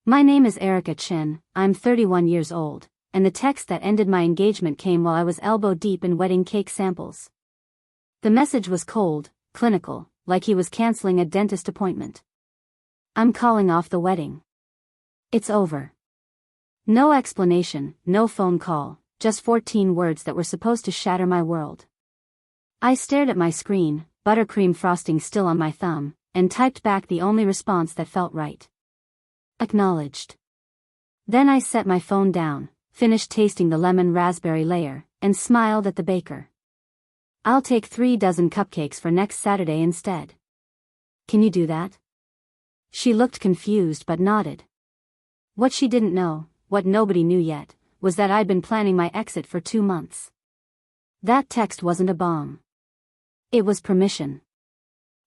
My name is Erika Chen, I'm 31 years old, and the text that ended my engagement came while I was elbow deep in wedding cake samples. The message was cold, clinical, like he was canceling a dentist appointment. I'm calling off the wedding. It's over. No explanation, no phone call, just 14 words that were supposed to shatter my world. I stared at my screen, buttercream frosting still on my thumb, and typed back the only response that felt right. Acknowledged. Then I set my phone down, finished tasting the lemon raspberry layer, and smiled at the baker. I'll take 3 dozen cupcakes for next Saturday instead. Can you do that? She looked confused but nodded. What she didn't know, what nobody knew yet, was that I'd been planning my exit for 2 months. That text wasn't a bomb. It was permission.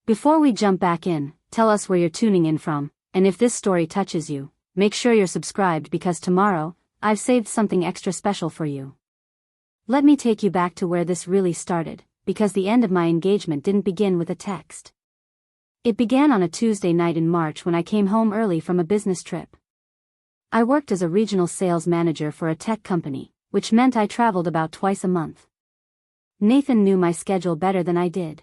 Before we jump back in, tell us where you're tuning in from, and if this story touches you, make sure you're subscribed because tomorrow, I've saved something extra special for you. Let me take you back to where this really started, because the end of my engagement didn't begin with a text. It began on a Tuesday night in March when I came home early from a business trip. I worked as a regional sales manager for a tech company, which meant I traveled about twice a month. Nathan knew my schedule better than I did.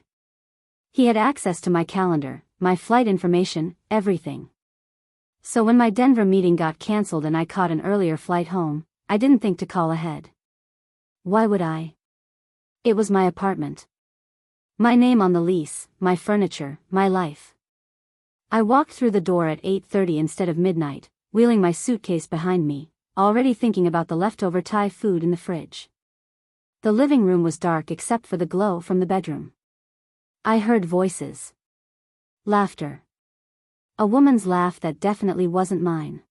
He had access to my calendar, my flight information, everything. So when my Denver meeting got canceled and I caught an earlier flight home, I didn't think to call ahead. Why would I? It was my apartment. My name on the lease, my furniture, my life. I walked through the door at 8:30 instead of midnight, wheeling my suitcase behind me, already thinking about the leftover Thai food in the fridge. The living room was dark except for the glow from the bedroom. I heard voices. Laughter. A woman's laugh that definitely wasn't mine.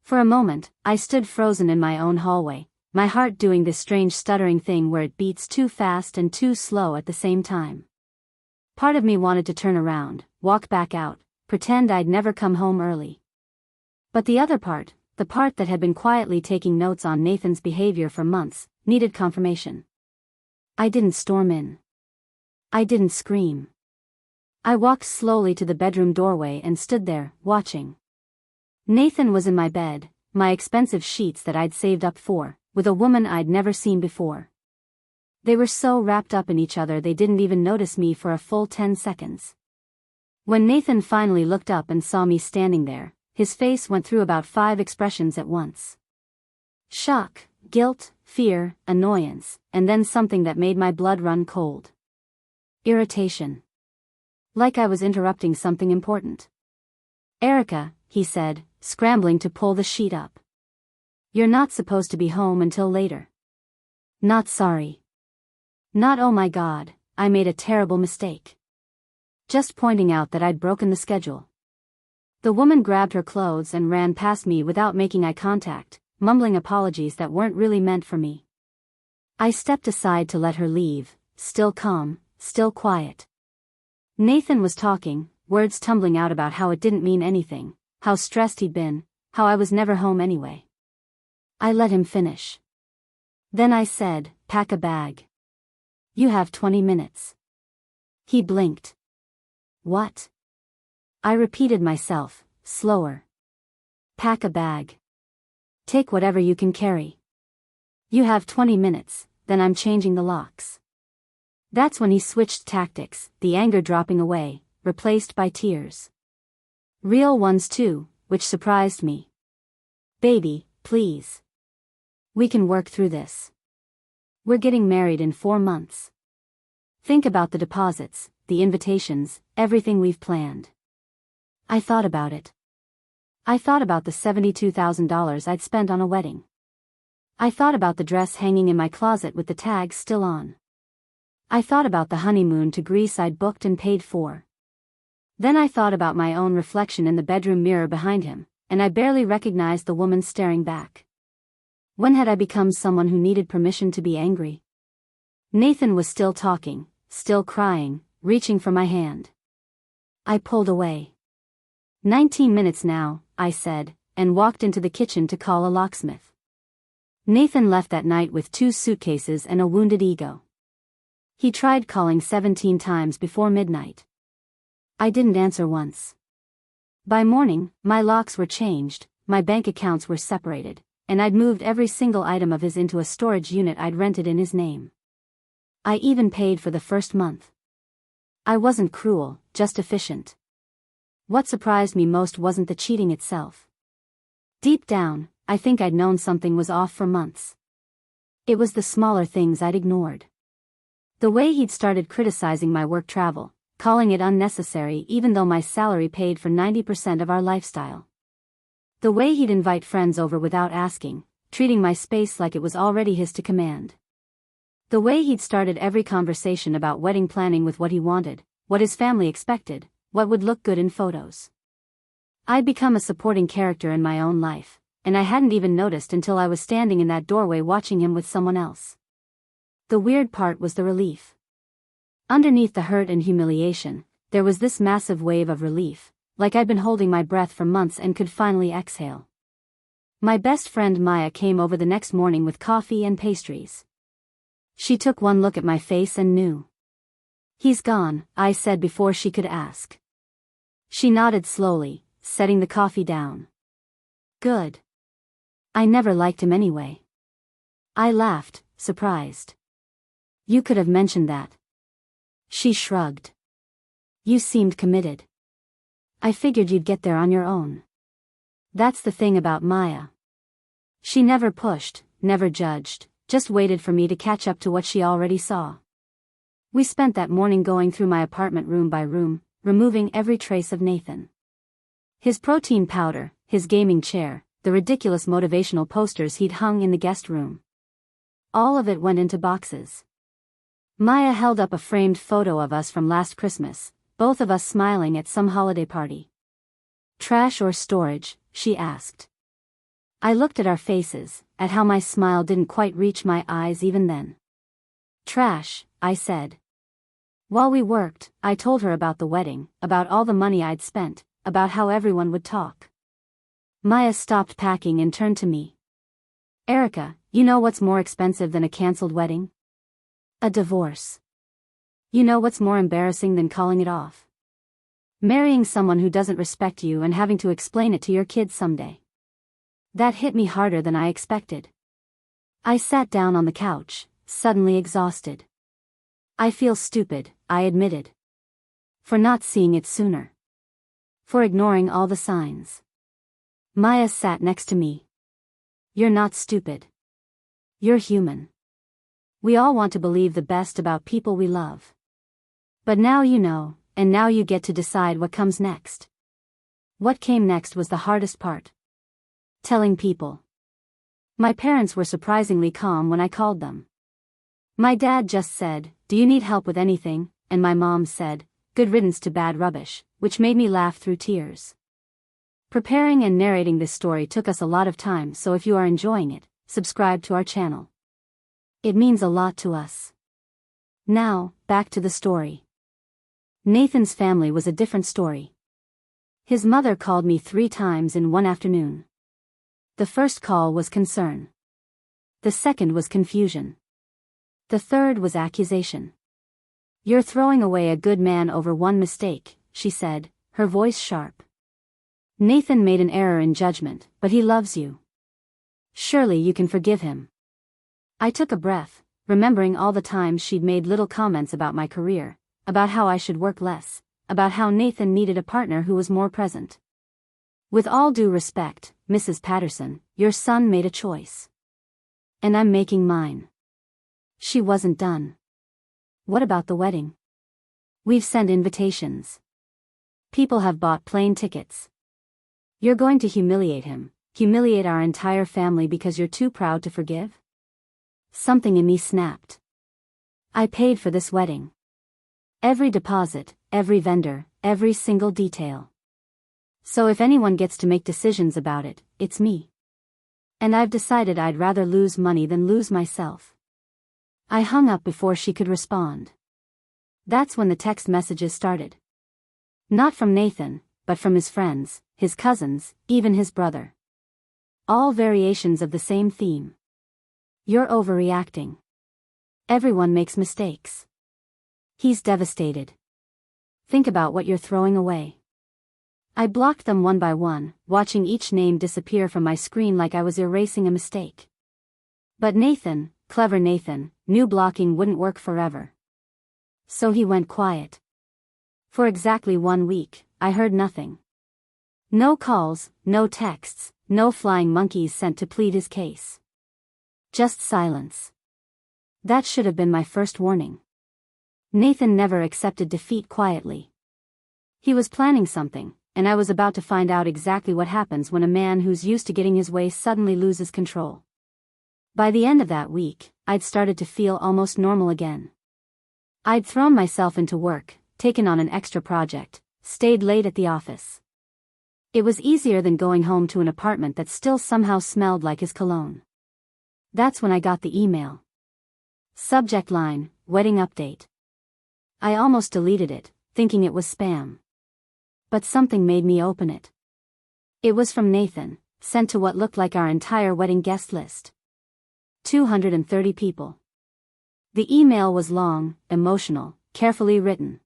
For a moment, I stood frozen in my own hallway, my heart doing this strange stuttering thing where it beats too fast and too slow at the same time. Part of me wanted to turn around, walk back out, pretend I'd never come home early. But the other part, the part that had been quietly taking notes on Nathan's behavior for months, needed confirmation. I didn't storm in. I didn't scream. I walked slowly to the bedroom doorway and stood there, watching. Nathan was in my bed, my expensive sheets that I'd saved up for, with a woman I'd never seen before. They were so wrapped up in each other they didn't even notice me for a full 10 seconds. When Nathan finally looked up and saw me standing there, his face went through about 5 expressions at once. Shock, guilt, fear, annoyance, and then something that made my blood run cold. Irritation. Like I was interrupting something important. Erika, he said, scrambling to pull the sheet up. You're not supposed to be home until later. Not sorry. Not oh my God, I made a terrible mistake. Just pointing out that I'd broken the schedule. The woman grabbed her clothes and ran past me without making eye contact, mumbling apologies that weren't really meant for me. I stepped aside to let her leave, still calm, still quiet. Nathan was talking, words tumbling out about how it didn't mean anything, how stressed he'd been, how I was never home anyway. I let him finish. Then I said, pack a bag. You have 20 minutes. He blinked. What? I repeated myself, slower. Pack a bag. Take whatever you can carry. You have 20 minutes, then I'm changing the locks. That's when he switched tactics, the anger dropping away, replaced by tears. Real ones too, which surprised me. Baby, please. We can work through this. We're getting married in 4 months. Think about the deposits, the invitations, everything we've planned. I thought about it. I thought about the $72,000 I'd spent on a wedding. I thought about the dress hanging in my closet with the tag still on. I thought about the honeymoon to Greece I'd booked and paid for. Then I thought about my own reflection in the bedroom mirror behind him, and I barely recognized the woman staring back. When had I become someone who needed permission to be angry? Nathan was still talking, still crying, reaching for my hand. I pulled away. 19 minutes now, I said, and walked into the kitchen to call a locksmith. Nathan left that night with 2 suitcases and a wounded ego. He tried calling 17 times before midnight. I didn't answer once. By morning, my locks were changed, my bank accounts were separated, and I'd moved every single item of his into a storage unit I'd rented in his name. I even paid for the first month. I wasn't cruel, just efficient. What surprised me most wasn't the cheating itself. Deep down, I think I'd known something was off for months. It was the smaller things I'd ignored. The way he'd started criticizing my work travel, calling it unnecessary even though my salary paid for 90% of our lifestyle. The way he'd invite friends over without asking, treating my space like it was already his to command. The way he'd started every conversation about wedding planning with what he wanted, what his family expected, what would look good in photos. I'd become a supporting character in my own life, and I hadn't even noticed until I was standing in that doorway watching him with someone else. The weird part was the relief. Underneath the hurt and humiliation, there was this massive wave of relief, like I'd been holding my breath for months and could finally exhale. My best friend Maya came over the next morning with coffee and pastries. She took one look at my face and knew. "He's gone," I said before she could ask. She nodded slowly, setting the coffee down. "Good. I never liked him anyway." I laughed, surprised. "You could have mentioned that." She shrugged. "You seemed committed. I figured you'd get there on your own." That's the thing about Maya. She never pushed, never judged, just waited for me to catch up to what she already saw. We spent that morning going through my apartment room by room, removing every trace of Nathan. His protein powder, his gaming chair, the ridiculous motivational posters he'd hung in the guest room. All of it went into boxes. Maya held up a framed photo of us from last Christmas, both of us smiling at some holiday party. "Trash or storage?" she asked. I looked at our faces, at how my smile didn't quite reach my eyes even then. "Trash," I said. While we worked, I told her about the wedding, about all the money I'd spent, about how everyone would talk. Maya stopped packing and turned to me. "Erika, you know what's more expensive than a cancelled wedding? A divorce. You know what's more embarrassing than calling it off? Marrying someone who doesn't respect you and having to explain it to your kids someday." That hit me harder than I expected. I sat down on the couch, suddenly exhausted. "I feel stupid," I admitted. "For not seeing it sooner. For ignoring all the signs." Maya sat next to me. "You're not stupid. You're human. We all want to believe the best about people we love. But now you know, and now you get to decide what comes next." What came next was the hardest part. Telling people. My parents were surprisingly calm when I called them. My dad just said, "Do you need help with anything?" and my mom said, "Good riddance to bad rubbish," which made me laugh through tears. Preparing and narrating this story took us a lot of time, so if you are enjoying it, subscribe to our channel. It means a lot to us. Now, back to the story. Nathan's family was a different story. His mother called me 3 times in one afternoon. The first call was concern. The second was confusion. The third was accusation. "You're throwing away a good man over one mistake," she said, her voice sharp. "Nathan made an error in judgment, but he loves you. Surely you can forgive him." I took a breath, remembering all the times she'd made little comments about my career, about how I should work less, about how Nathan needed a partner who was more present. "With all due respect, Mrs. Patterson, your son made a choice. And I'm making mine." She wasn't done. "What about the wedding? We've sent invitations. People have bought plane tickets. You're going to humiliate him, humiliate our entire family because you're too proud to forgive?" Something in me snapped. I paid for this wedding. Every deposit, every vendor, every single detail. So if anyone gets to make decisions about it, it's me. And I've decided I'd rather lose money than lose myself. I hung up before she could respond. That's when the text messages started. Not from Nathan, but from his friends, his cousins, even his brother. All variations of the same theme. "You're overreacting. Everyone makes mistakes. He's devastated. Think about what you're throwing away. I blocked them one by one, watching each name disappear from my screen like I was erasing a mistake. But Nathan, clever Nathan, knew blocking wouldn't work forever. So he went quiet. For exactly 1 week, I heard nothing. No calls, no texts, no flying monkeys sent to plead his case. Just silence. That should have been my first warning. Nathan never accepted defeat quietly. He was planning something, and I was about to find out exactly what happens when a man who's used to getting his way suddenly loses control. By the end of that week, I'd started to feel almost normal again. I'd thrown myself into work, taken on an extra project, stayed late at the office. It was easier than going home to an apartment that still somehow smelled like his cologne. That's when I got the email. Subject line, wedding update. I almost deleted it, thinking it was spam. But something made me open it. It was from Nathan, sent to what looked like our entire wedding guest list. 230 people. The email was long, emotional, carefully written.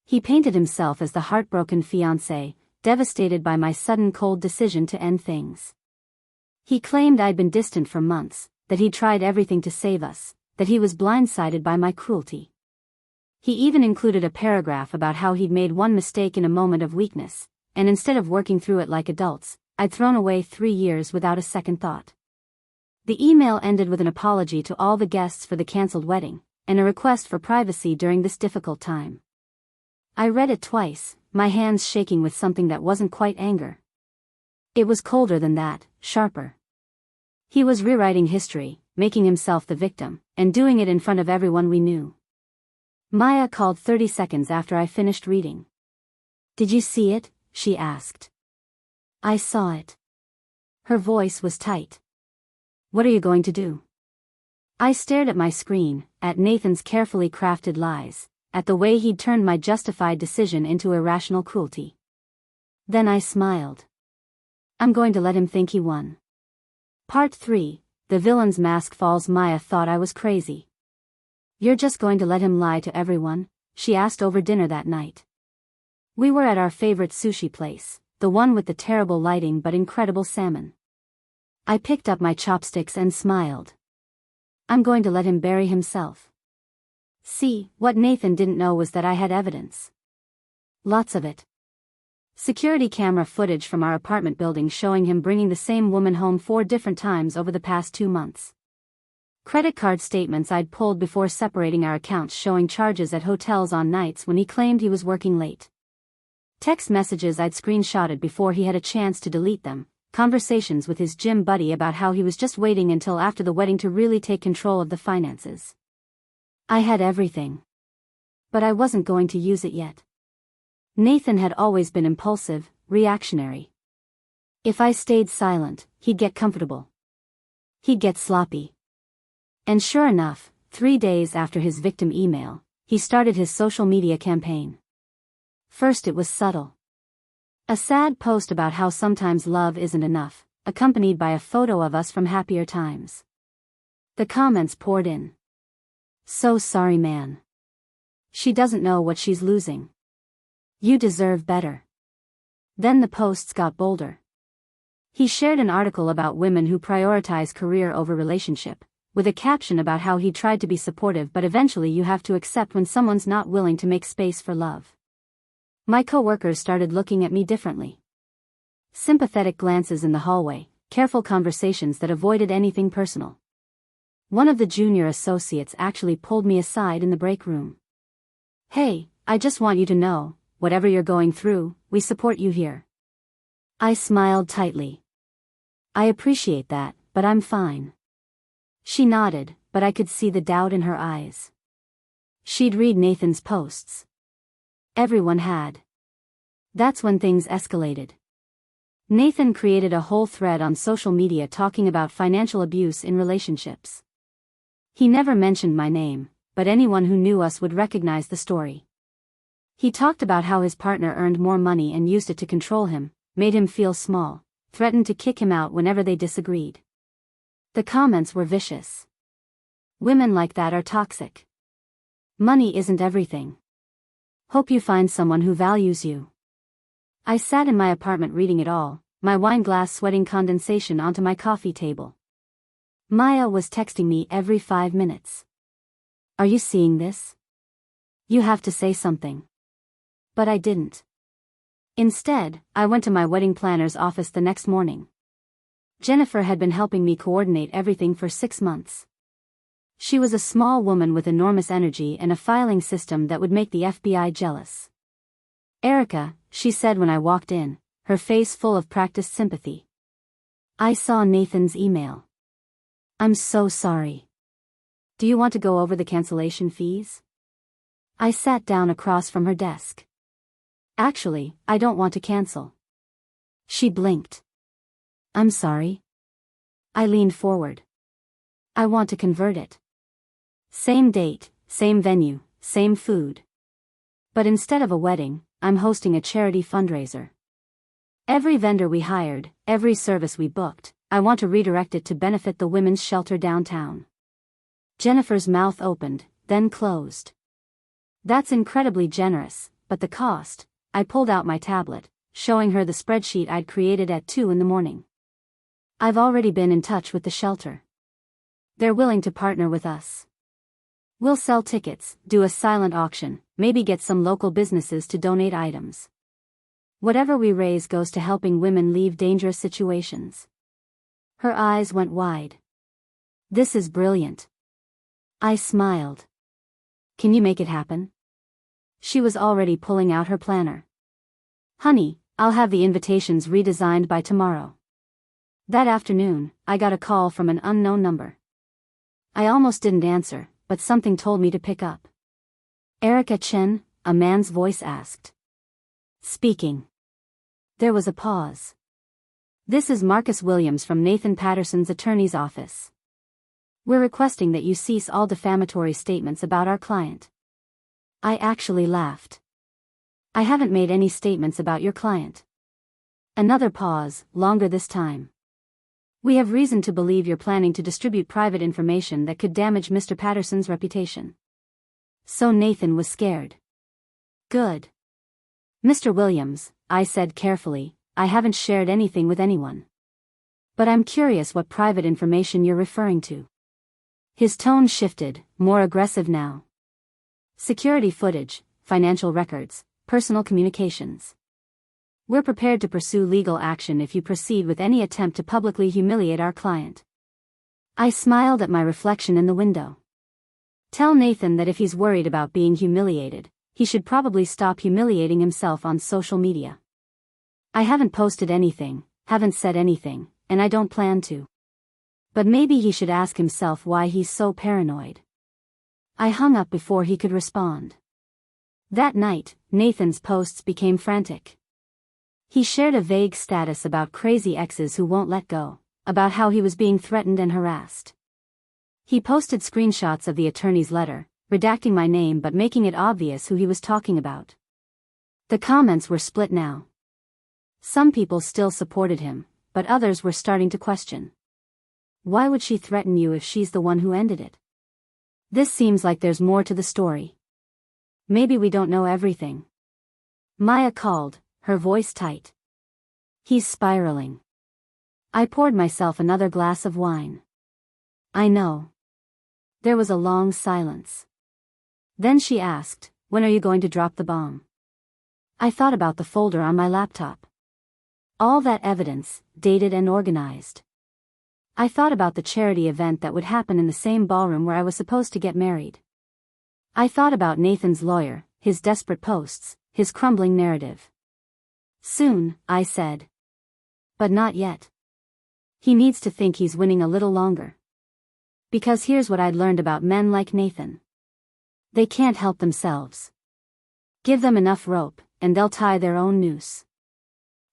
He painted himself as the heartbroken fiancé, devastated by my sudden cold decision to end things. He claimed I'd been distant for months, that he'd tried everything to save us, that he was blindsided by my cruelty. He even included a paragraph about how he'd made one mistake in a moment of weakness, and instead of working through it like adults, I'd thrown away 3 years without a second thought. The email ended with an apology to all the guests for the cancelled wedding, and a request for privacy during this difficult time. I read it twice, my hands shaking with something that wasn't quite anger. It was colder than that, sharper. He was rewriting history, making himself the victim, and doing it in front of everyone we knew. Maya called 30 seconds after I finished reading. "Did you see it?" she asked. "I saw it." Her voice was tight. "What are you going to do?" I stared at my screen, at Nathan's carefully crafted lies, at the way he'd turned my justified decision into irrational cruelty. Then I smiled. I'm going to let him think he won. Part 3, The Villain's Mask Falls. Maya thought I was crazy. "You're just going to let him lie to everyone?" she asked over dinner that night. We were at our favorite sushi place, the one with the terrible lighting but incredible salmon. I picked up my chopsticks and smiled. I'm going to let him bury himself. See, what Nathan didn't know was that I had evidence. Lots of it. Security camera footage from our apartment building showing him bringing the same woman home 4 different times over the past 2 months. Credit card statements I'd pulled before separating our accounts showing charges at hotels on nights when he claimed he was working late. Text messages I'd screenshotted before he had a chance to delete them. Conversations with his gym buddy about how he was just waiting until after the wedding to really take control of the finances. I had everything. But I wasn't going to use it yet. Nathan had always been impulsive, reactionary. If I stayed silent, he'd get comfortable. He'd get sloppy. And sure enough, 3 days after his victim email, he started his social media campaign. First it was subtle. A sad post about how sometimes love isn't enough, accompanied by a photo of us from happier times. The comments poured in. So sorry, man. She doesn't know what she's losing. You deserve better. Then the posts got bolder. He shared an article about women who prioritize career over relationship, with a caption about how he tried to be supportive but eventually you have to accept when someone's not willing to make space for love. My coworkers started looking at me differently. Sympathetic glances in the hallway, careful conversations that avoided anything personal. One of the junior associates actually pulled me aside in the break room. "Hey, I just want you to know, whatever you're going through, we support you here." I smiled tightly. "I appreciate that, but I'm fine." She nodded, but I could see the doubt in her eyes. She'd read Nathan's posts. Everyone had. That's when things escalated. Nathan created a whole thread on social media talking about financial abuse in relationships. He never mentioned my name, but anyone who knew us would recognize the story. He talked about how his partner earned more money and used it to control him, made him feel small, threatened to kick him out whenever they disagreed. The comments were vicious. Women like that are toxic. Money isn't everything. Hope you find someone who values you. I sat in my apartment reading it all, my wine glass sweating condensation onto my coffee table. Maya was texting me every 5 minutes. Are you seeing this? You have to say something. But I didn't. Instead, I went to my wedding planner's office the next morning. Jennifer had been helping me coordinate everything for 6 months. She was a small woman with enormous energy and a filing system that would make the FBI jealous. Erika, she said when I walked in, her face full of practiced sympathy. I saw Nathan's email. I'm so sorry. Do you want to go over the cancellation fees? I sat down across from her desk. Actually, I don't want to cancel. She blinked. I'm sorry. I leaned forward. I want to convert it. Same date, same venue, same food. But instead of a wedding, I'm hosting a charity fundraiser. Every vendor we hired, every service we booked, I want to redirect it to benefit the women's shelter downtown. Jennifer's mouth opened, then closed. That's incredibly generous, but the cost. I pulled out my tablet, showing her the spreadsheet I'd created at 2 in the morning. I've already been in touch with the shelter. They're willing to partner with us. We'll sell tickets, do a silent auction, maybe get some local businesses to donate items. Whatever we raise goes to helping women leave dangerous situations. Her eyes went wide. This is brilliant. I smiled. Can you make it happen? She was already pulling out her planner. Honey, I'll have the invitations redesigned by tomorrow. That afternoon, I got a call from an unknown number. I almost didn't answer, but something told me to pick up. Erika Chen, a man's voice asked. Speaking. There was a pause. This is Marcus Williams from Nathan Patterson's attorney's office. We're requesting that you cease all defamatory statements about our client. I actually laughed. I haven't made any statements about your client. Another pause, longer this time. We have reason to believe you're planning to distribute private information that could damage Mr. Patterson's reputation. So Nathan was scared. Good. Mr. Williams, I said carefully, I haven't shared anything with anyone. But I'm curious what private information you're referring to. His tone shifted, more aggressive now. Security footage, financial records, personal communications. We're prepared to pursue legal action if you proceed with any attempt to publicly humiliate our client. I smiled at my reflection in the window. Tell Nathan that if he's worried about being humiliated, he should probably stop humiliating himself on social media. I haven't posted anything, haven't said anything, and I don't plan to. But maybe he should ask himself why he's so paranoid. I hung up before he could respond. That night, Nathan's posts became frantic. He shared a vague status about crazy exes who won't let go, about how he was being threatened and harassed. He posted screenshots of the attorney's letter, redacting my name but making it obvious who he was talking about. The comments were split now. Some people still supported him, but others were starting to question. Why would she threaten you if she's the one who ended it? This seems like there's more to the story. Maybe we don't know everything. Maya called, her voice tight. He's spiraling. I poured myself another glass of wine. I know. There was a long silence. Then she asked, when are you going to drop the bomb? I thought about the folder on my laptop. All that evidence, dated and organized. I thought about the charity event that would happen in the same ballroom where I was supposed to get married. I thought about Nathan's lawyer, his desperate posts, his crumbling narrative. Soon, I said. But not yet. He needs to think he's winning a little longer. Because here's what I'd learned about men like Nathan. They can't help themselves. Give them enough rope, and they'll tie their own noose.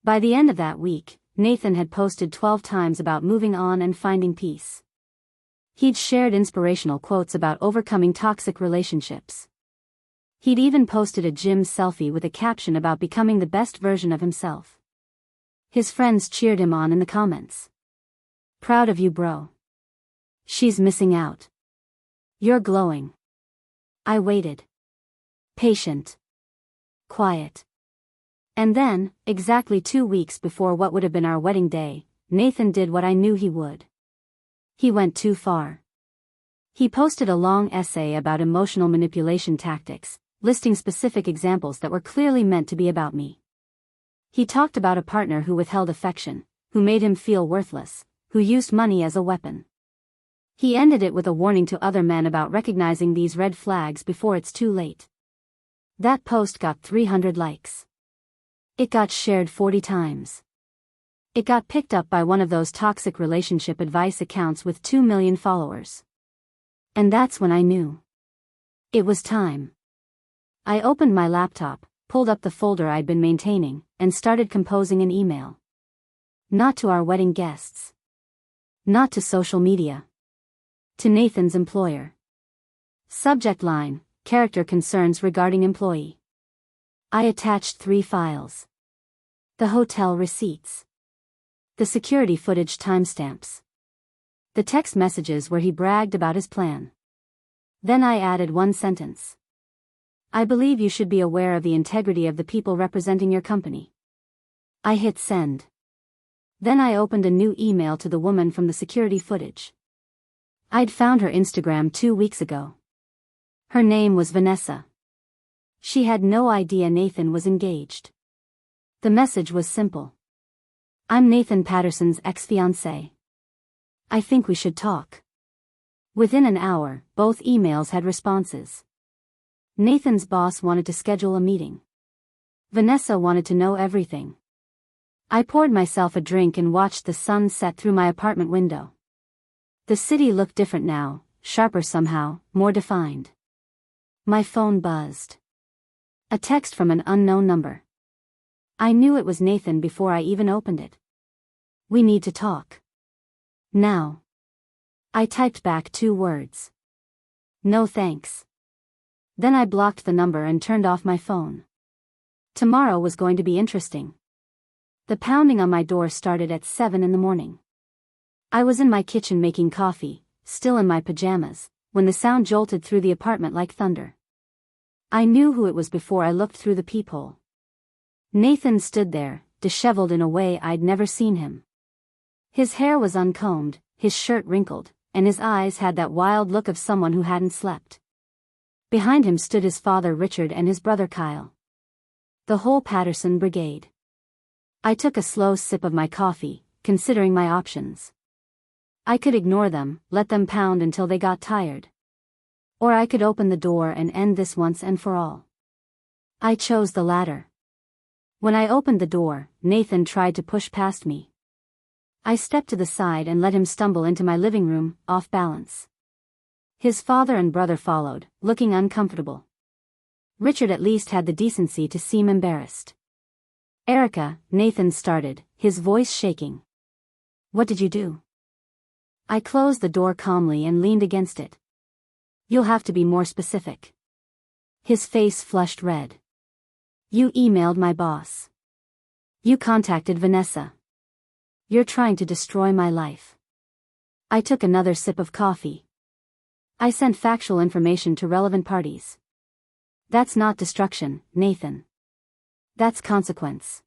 By the end of that week, Nathan had posted 12 times about moving on and finding peace. He'd shared inspirational quotes about overcoming toxic relationships. He'd even posted a gym selfie with a caption about becoming the best version of himself. His friends cheered him on in the comments. Proud of you, bro. She's missing out. You're glowing. I waited. Patient. Quiet. And then, exactly 2 weeks before what would have been our wedding day, Nathan did what I knew he would. He went too far. He posted a long essay about emotional manipulation tactics, listing specific examples that were clearly meant to be about me. He talked about a partner who withheld affection, who made him feel worthless, who used money as a weapon. He ended it with a warning to other men about recognizing these red flags before it's too late. That post got 300 likes. It got shared 40 times. It got picked up by one of those toxic relationship advice accounts with 2 million followers. And that's when I knew. It was time. I opened my laptop, pulled up the folder I'd been maintaining, and started composing an email. Not to our wedding guests. Not to social media. To Nathan's employer. Subject line, character concerns regarding employee. I attached 3 files. The hotel receipts. The security footage timestamps. The text messages where he bragged about his plan. Then I added 1 sentence. I believe you should be aware of the integrity of the people representing your company. I hit send. Then I opened a new email to the woman from the security footage. I'd found her Instagram 2 weeks ago. Her name was Vanessa. She had no idea Nathan was engaged. The message was simple. I'm Nathan Patterson's ex-fiancé. I think we should talk. Within an hour, both emails had responses. Nathan's boss wanted to schedule a meeting. Vanessa wanted to know everything. I poured myself a drink and watched the sun set through my apartment window. The city looked different now, sharper somehow, more defined. My phone buzzed. A text from an unknown number. I knew it was Nathan before I even opened it. We need to talk. Now. I typed back 2 words. No thanks. Then I blocked the number and turned off my phone. Tomorrow was going to be interesting. The pounding on my door started at 7 in the morning. I was in my kitchen making coffee, still in my pajamas, when the sound jolted through the apartment like thunder. I knew who it was before I looked through the peephole. Nathan stood there, disheveled in a way I'd never seen him. His hair was uncombed, his shirt wrinkled, and his eyes had that wild look of someone who hadn't slept. Behind him stood his father Richard and his brother Kyle. The whole Patterson brigade. I took a slow sip of my coffee, considering my options. I could ignore them, let them pound until they got tired. Or I could open the door and end this once and for all. I chose the latter. When I opened the door, Nathan tried to push past me. I stepped to the side and let him stumble into my living room, off balance. His father and brother followed, looking uncomfortable. Richard at least had the decency to seem embarrassed. Erika, Nathan started, his voice shaking. What did you do? I closed the door calmly and leaned against it. You'll have to be more specific. His face flushed red. You emailed my boss. You contacted Vanessa. You're trying to destroy my life. I took another sip of coffee. I sent factual information to relevant parties. That's not destruction, Nathan. That's consequence.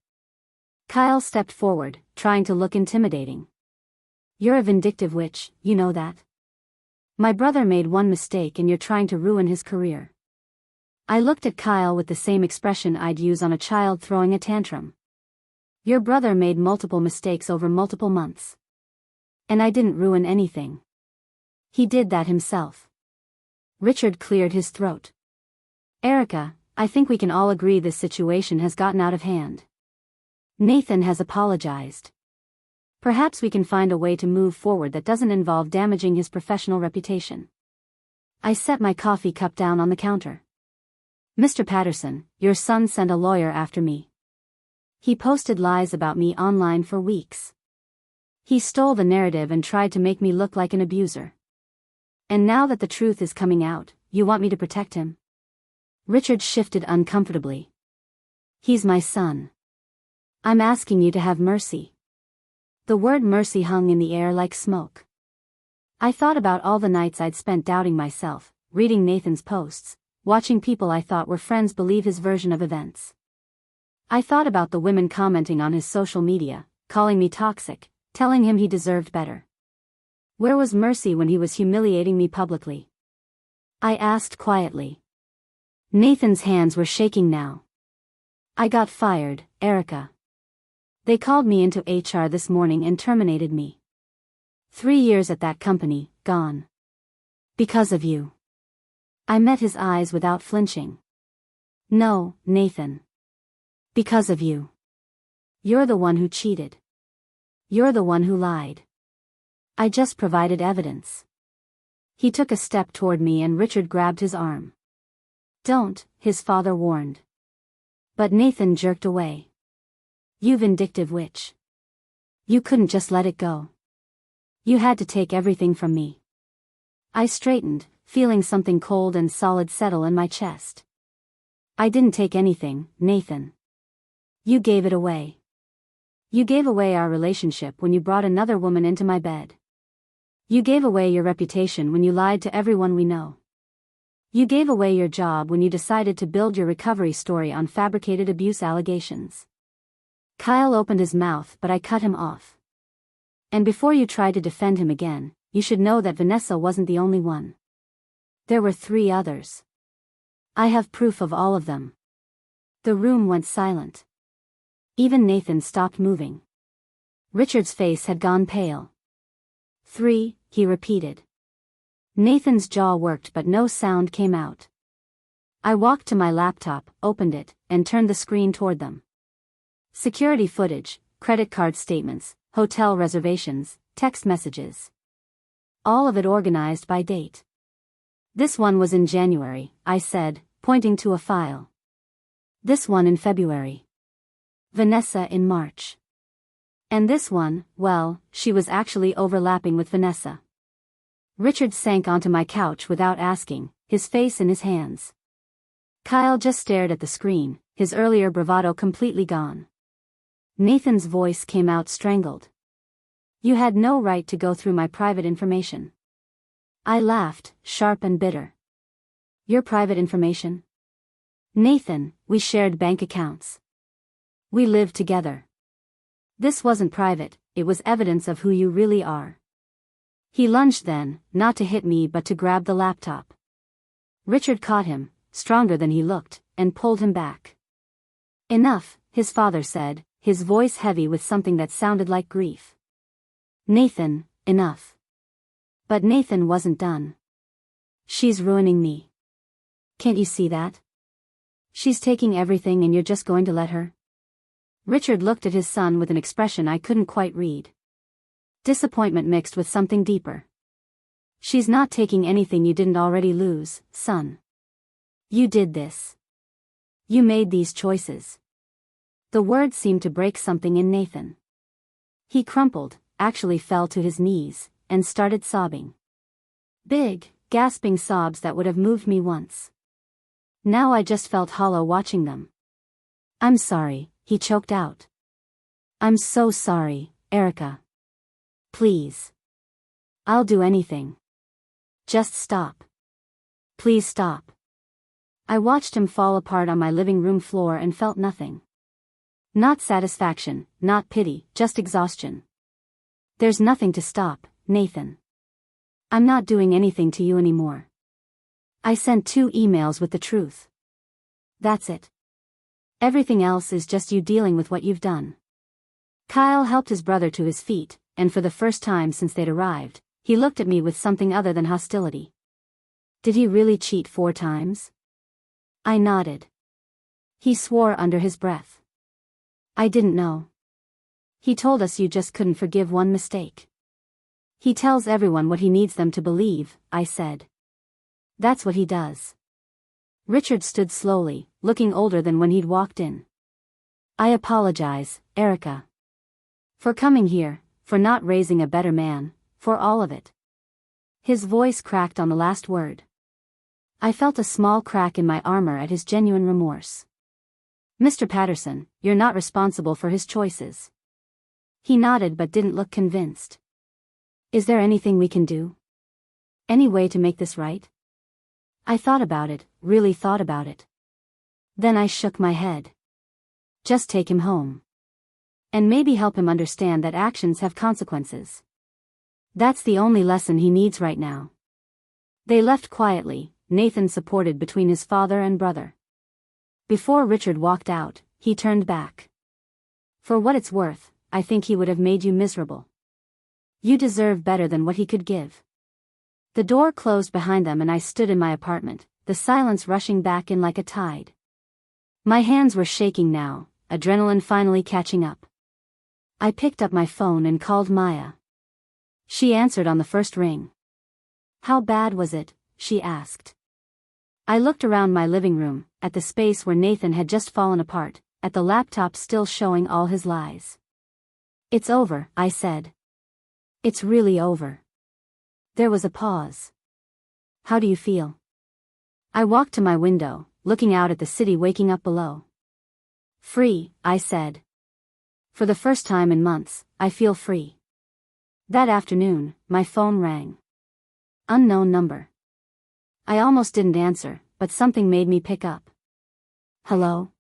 Kyle stepped forward, trying to look intimidating. You're a vindictive witch, you know that. My brother made one mistake and you're trying to ruin his career. I looked at Kyle with the same expression I'd use on a child throwing a tantrum. Your brother made multiple mistakes over multiple months. And I didn't ruin anything. He did that himself. Richard cleared his throat. Erika, I think we can all agree this situation has gotten out of hand. Nathan has apologized. Perhaps we can find a way to move forward that doesn't involve damaging his professional reputation. I set my coffee cup down on the counter. Mr. Patterson, your son sent a lawyer after me. He posted lies about me online for weeks. He stole the narrative and tried to make me look like an abuser. And now that the truth is coming out, you want me to protect him? Richard shifted uncomfortably. He's my son. I'm asking you to have mercy. The word mercy hung in the air like smoke. I thought about all the nights I'd spent doubting myself, reading Nathan's posts, watching people I thought were friends believe his version of events. I thought about the women commenting on his social media, calling me toxic, telling him he deserved better. Where was mercy when he was humiliating me publicly? I asked quietly. Nathan's hands were shaking now. I got fired, Erika. They called me into HR this morning and terminated me. 3 years at that company, gone. Because of you. I met his eyes without flinching. No, Nathan. Because of you. You're the one who cheated. You're the one who lied. I just provided evidence. He took a step toward me and Richard grabbed his arm. Don't, his father warned. But Nathan jerked away. You vindictive witch. You couldn't just let it go. You had to take everything from me. I straightened, feeling something cold and solid settle in my chest. I didn't take anything, Nathan. You gave it away. You gave away our relationship when you brought another woman into my bed. You gave away your reputation when you lied to everyone we know. You gave away your job when you decided to build your recovery story on fabricated abuse allegations. Kyle opened his mouth, but I cut him off. And before you tried to defend him again, you should know that Vanessa wasn't the only one. There were 3 others. I have proof of all of them. The room went silent. Even Nathan stopped moving. Richard's face had gone pale. 3, he repeated. Nathan's jaw worked but no sound came out. I walked to my laptop, opened it, and turned the screen toward them. Security footage, credit card statements, hotel reservations, text messages. All of it organized by date. This one was in January, I said, pointing to a file. This one in February. Vanessa in March. And this one, well, she was actually overlapping with Vanessa. Richard sank onto my couch without asking, his face in his hands. Kyle just stared at the screen, his earlier bravado completely gone. Nathan's voice came out strangled. You had no right to go through my private information. I laughed, sharp and bitter. Your private information? Nathan, we shared bank accounts. We lived together. This wasn't private, it was evidence of who you really are. He lunged then, not to hit me but to grab the laptop. Richard caught him, stronger than he looked, and pulled him back. Enough, his father said, his voice heavy with something that sounded like grief. Nathan, enough. But Nathan wasn't done. She's ruining me. Can't you see that? She's taking everything and you're just going to let her? Richard looked at his son with an expression I couldn't quite read. Disappointment mixed with something deeper. She's not taking anything you didn't already lose, son. You did this. You made these choices. The words seemed to break something in Nathan. He crumpled, actually fell to his knees, and started sobbing. Big, gasping sobs that would have moved me once. Now I just felt hollow watching them. I'm sorry, he choked out. I'm so sorry, Erika. Please. I'll do anything. Just stop. Please stop. I watched him fall apart on my living room floor and felt nothing. Not satisfaction, not pity, just exhaustion. There's nothing to stop, Nathan. I'm not doing anything to you anymore. I sent 2 emails with the truth. That's it. Everything else is just you dealing with what you've done. Kyle helped his brother to his feet, and for the first time since they'd arrived, he looked at me with something other than hostility. Did he really cheat 4 times? I nodded. He swore under his breath. I didn't know. He told us you just couldn't forgive one mistake. He tells everyone what he needs them to believe, I said. That's what he does. Richard stood slowly, looking older than when he'd walked in. I apologize, Erika. For coming here, for not raising a better man, for all of it. His voice cracked on the last word. I felt a small crack in my armor at his genuine remorse. Mr. Patterson, you're not responsible for his choices. He nodded but didn't look convinced. Is there anything we can do? Any way to make this right? I thought about it, really thought about it. Then I shook my head. Just take him home. And maybe help him understand that actions have consequences. That's the only lesson he needs right now. They left quietly, Nathan supported between his father and brother. Before Richard walked out, he turned back. For what it's worth, I think he would have made you miserable. You deserve better than what he could give. The door closed behind them and I stood in my apartment, the silence rushing back in like a tide. My hands were shaking now, adrenaline finally catching up. I picked up my phone and called Maya. She answered on the first ring. How bad was it? She asked. I looked around my living room, at the space where Nathan had just fallen apart, at the laptop still showing all his lies. It's over, I said. It's really over. There was a pause. How do you feel? I walked to my window, looking out at the city waking up below. Free, I said. For the first time in months, I feel free. That afternoon, my phone rang. Unknown number. I almost didn't answer, but something made me pick up. Hello?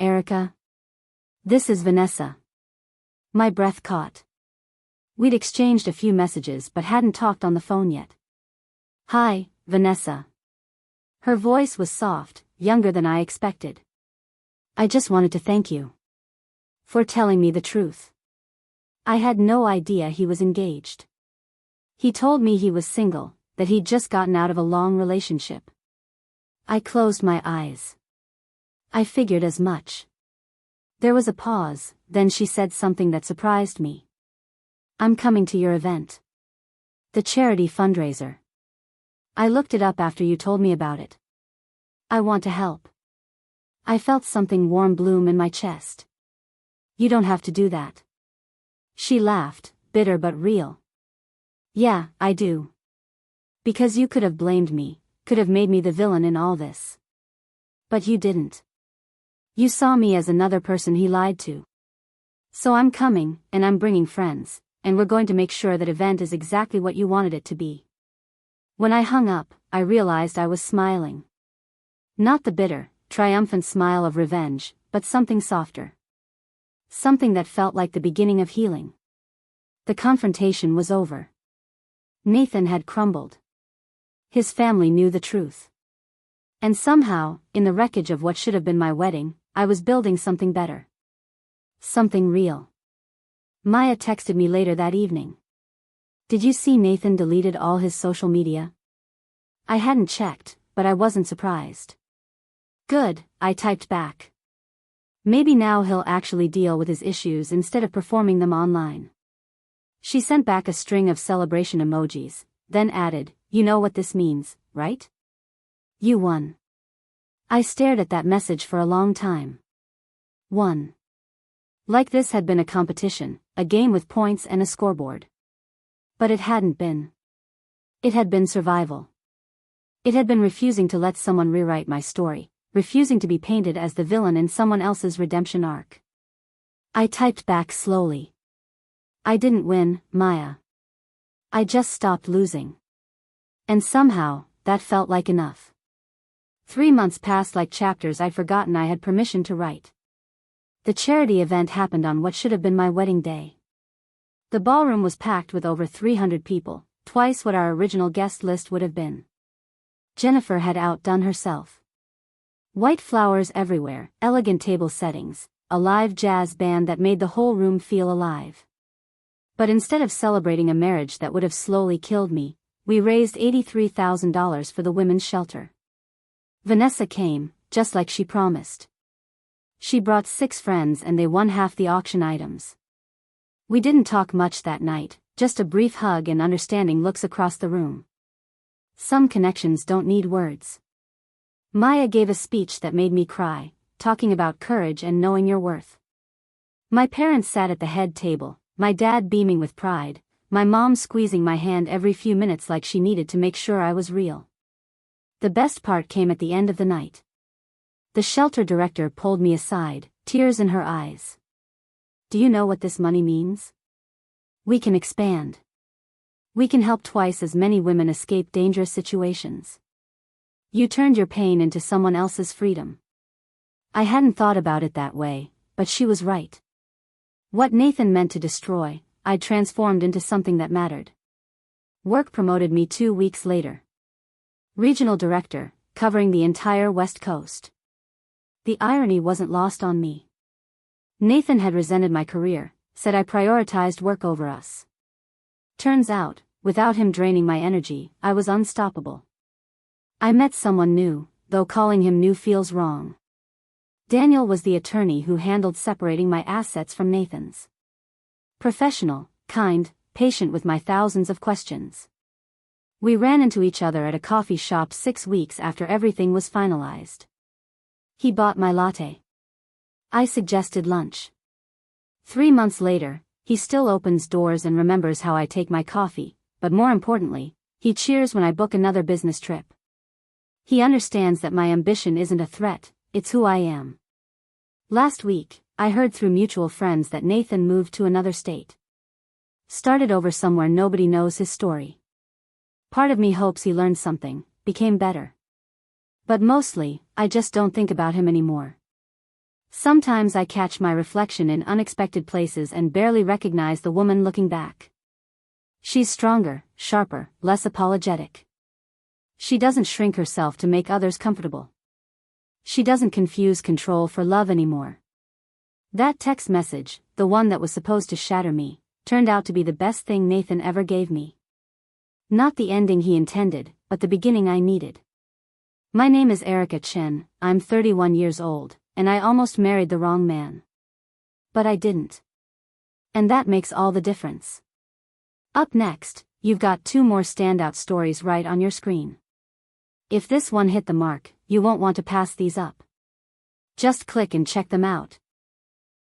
Erika? This is Vanessa. My breath caught. We'd exchanged a few messages but hadn't talked on the phone yet. Hi, Vanessa. Her voice was soft, younger than I expected. I just wanted to thank you. For telling me the truth. I had no idea he was engaged. He told me he was single, that he'd just gotten out of a long relationship. I closed my eyes. I figured as much. There was a pause, then she said something that surprised me. I'm coming to your event. The charity fundraiser. I looked it up after you told me about it. I want to help. I felt something warm bloom in my chest. You don't have to do that. She laughed, bitter but real. Yeah, I do. Because you could have blamed me, could have made me the villain in all this. But you didn't. You saw me as another person he lied to. So I'm coming, and I'm bringing friends, and we're going to make sure that event is exactly what you wanted it to be. When I hung up, I realized I was smiling. Not the bitter, triumphant smile of revenge, but something softer. Something that felt like the beginning of healing. The confrontation was over. Nathan had crumbled. His family knew the truth. And somehow, in the wreckage of what should have been my wedding, I was building something better. Something real. Maya texted me later that evening. Did you see Nathan deleted all his social media? I hadn't checked, but I wasn't surprised. Good, I typed back. Maybe now he'll actually deal with his issues instead of performing them online. She sent back a string of celebration emojis, then added, you know what this means, right? You won. I stared at that message for a long time. Won. Like this had been a competition, a game with points and a scoreboard. But it hadn't been. It had been survival. It had been refusing to let someone rewrite my story, refusing to be painted as the villain in someone else's redemption arc. I typed back slowly. I didn't win, Maya. I just stopped losing. And somehow, that felt like enough. 3 months passed like chapters I'd forgotten I had permission to write. The charity event happened on what should have been my wedding day. The ballroom was packed with over 300 people, twice what our original guest list would have been. Jennifer had outdone herself. White flowers everywhere, elegant table settings, a live jazz band that made the whole room feel alive. But instead of celebrating a marriage that would have slowly killed me, we raised $83,000 for the women's shelter. Vanessa came, just like she promised. She brought 6 friends and they won half the auction items. We didn't talk much that night, just a brief hug and understanding looks across the room. Some connections don't need words. Maya gave a speech that made me cry, talking about courage and knowing your worth. My parents sat at the head table, my dad beaming with pride, my mom squeezing my hand every few minutes like she needed to make sure I was real. The best part came at the end of the night. The shelter director pulled me aside, tears in her eyes. Do you know what this money means? We can expand. We can help twice as many women escape dangerous situations. You turned your pain into someone else's freedom. I hadn't thought about it that way, but she was right. What Nathan meant to destroy, I'd transformed into something that mattered. Work promoted me 2 weeks later. Regional director, covering the entire West Coast. The irony wasn't lost on me. Nathan had resented my career, said I prioritized work over us. Turns out, without him draining my energy, I was unstoppable. I met someone new, though calling him new feels wrong. Daniel was the attorney who handled separating my assets from Nathan's. Professional, kind, patient with my thousands of questions. We ran into each other at a coffee shop 6 weeks after everything was finalized. He bought my latte. I suggested lunch. 3 months later, he still opens doors and remembers how I take my coffee, but more importantly, he cheers when I book another business trip. He understands that my ambition isn't a threat, it's who I am. Last week, I heard through mutual friends that Nathan moved to another state. Started over somewhere nobody knows his story. Part of me hopes he learned something, became better. But mostly, I just don't think about him anymore. Sometimes I catch my reflection in unexpected places and barely recognize the woman looking back. She's stronger, sharper, less apologetic. She doesn't shrink herself to make others comfortable. She doesn't confuse control for love anymore. That text message, the one that was supposed to shatter me, turned out to be the best thing Nathan ever gave me. Not the ending he intended, but the beginning I needed. My name is Erika Chen, I'm 31 years old, and I almost married the wrong man. But I didn't. And that makes all the difference. Up next, you've got 2 more standout stories right on your screen. If this one hit the mark, you won't want to pass these up. Just click and check them out.